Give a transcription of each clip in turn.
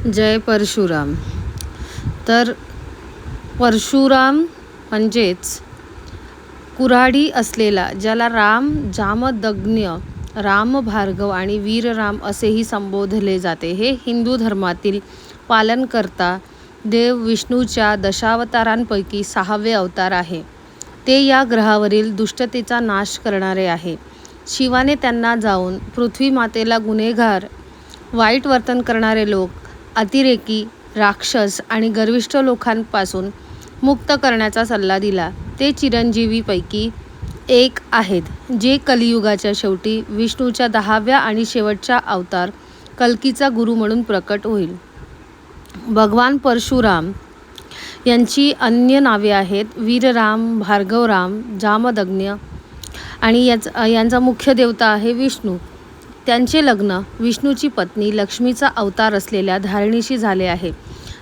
जय परशुराम. तर परशुराम म्हणजेच कुऱ्हाडी असलेला, ज्याला राम जामदग्न्य, राम भार्गव आणि वीरराम असेही संबोधले जाते. हे हिंदू धर्मातील पालनकर्ता देव विष्णूच्या दशावतारांपैकी 6वे अवतार आहे. ते या ग्रहावरील दुष्टतेचा नाश करणारे आहे. शिवाने त्यांना जाऊन पृथ्वी मातेला गुन्हेगार, वाईट वर्तन करणारे लोक, अतिरेकी, राक्षस आणि गर्विष्ठ लोकांपासून मुक्त करण्याचा सल्ला दिला. ते चिरंजीवीपैकी एक आहेत, जे कलियुगाच्या शेवटी विष्णूच्या 10व्या आणि शेवटचा अवतार कल्कीचा गुरु म्हणून प्रकट होईल. भगवान परशुराम यांची अन्य नावे आहेत वीरराम, भार्गवराम, जामदग्न्य आणि यांचा मुख्य देवता आहे विष्णू. त्यांचे लग्न विष्णूची पत्नी लक्ष्मीचा अवतार असलेल्या धारणीशी झाले आहे.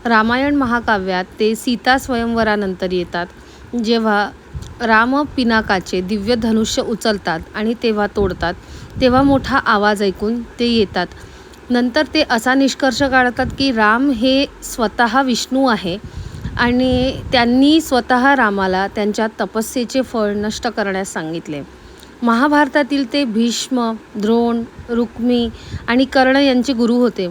रामायण महाकाव्यात ते सीता स्वयंवरानंतर येतात, जेव्हा राम पिनाकाचे दिव्य धनुष्य उचलतात आणि तेव्हा तोडतात, तेव्हा मोठा आवाज ऐकून ते येतात. नंतर ते असा निष्कर्ष काढतात की राम हे स्वतः विष्णू आहे आणि त्यांनी स्वतः रामाला त्यांच्या तपस्येचे फळ नष्ट करण्यास सांगितले. महाभारतातील ते भीष्म, द्रोण, रुक्मी आणि कर्ण यांचे गुरु होते.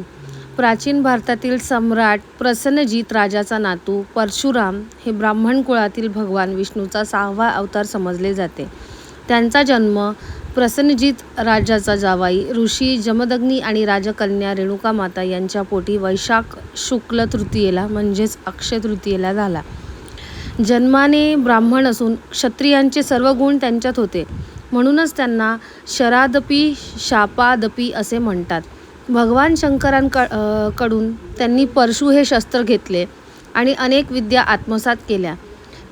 प्राचीन भारतातील सम्राट प्रसन्नजित राजाचा नातू परशुराम हे ब्राह्मण कुळातील भगवान विष्णूचा 6वा अवतार समजले जाते. त्यांचा जन्म प्रसन्नजित राजाचा जावाई ऋषी जमदग्नी आणि राजकन्या रेणुका माता यांच्या पोटी वैशाख शुक्ल तृतीयेला म्हणजेच अक्षय तृतीयेला झाला. जन्माने ब्राह्मण असून क्षत्रियांचे सर्व गुण त्यांच्यात होते, म्हणूनच त्यांना शरादपी शापादपी असे म्हणतात. भगवान शंकरांकडून त्यांनी परशु हे शस्त्र घेतले आणि अनेक विद्या आत्मसात केल्या.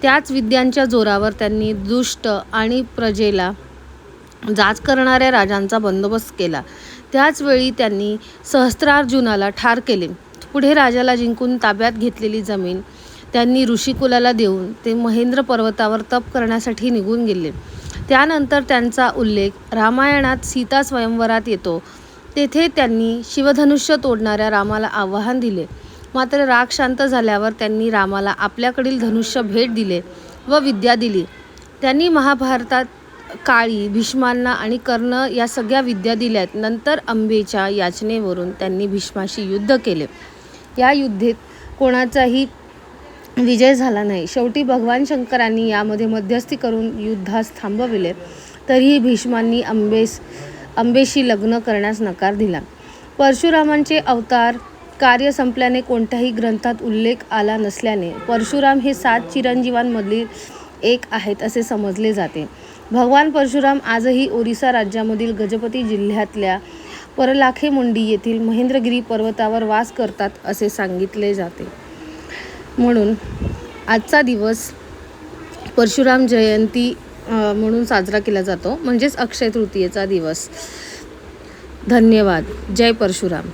त्याच विद्यांच्या जोरावर त्यांनी दुष्ट आणि प्रजेला जाच करणाऱ्या राजांचा बंदोबस्त केला. त्याचवेळी त्यांनी सहस्त्रार्जुनाला ठार केले. पुढे राजाला जिंकून ताब्यात घेतलेली जमीन त्यांनी ऋषिकुलाला देऊन ते महेंद्र पर्वतावर तप करण्यासाठी निघून गेले. त्यानंतर त्यांचा उल्लेख रामायणात सीता स्वयंवरात येतो. तेथे त्यांनी शिवधनुष्य तोडणाऱ्या रामाला आव्हान दिले. मात्र राग शांत झाल्यावर त्यांनी रामाला आपल्याकडील धनुष्य भेट दिले व विद्या दिली. त्यांनी महाभारतात काळी, भीष्मांना आणि कर्ण या सगळ्या विद्या दिल्यात. नंतर अंबेच्या याचनेवरून त्यांनी भीष्माशी युद्ध केले. या युद्धेत कोणाचाही विजय झाला नाही. शेवटी भगवान शंकरांनी यामध्ये मध्यस्थी करून युद्धास थांबविले. तरीही भीष्मांनी अंबेशी लग्न करण्यास नकार दिला. परशुरामांचे अवतार कार्य संपल्याने कोणत्याही ग्रंथात उल्लेख आला नसल्याने परशुराम हे 7 चिरंजीवांमधील एक आहेत असे समजले जाते. भगवान परशुराम आजही ओरिसा राज्यामधील गजपती जिल्ह्यातल्या परलाखेमुंडी येथील महेंद्रगिरी पर्वतावर वास करतात असे सांगितले जाते. म्हणून आजचा दिवस परशुराम जयंती म्हणून साजरा केला जातो, म्हणजेच अक्षय तृतीयेचा दिवस. धन्यवाद. जय परशुराम.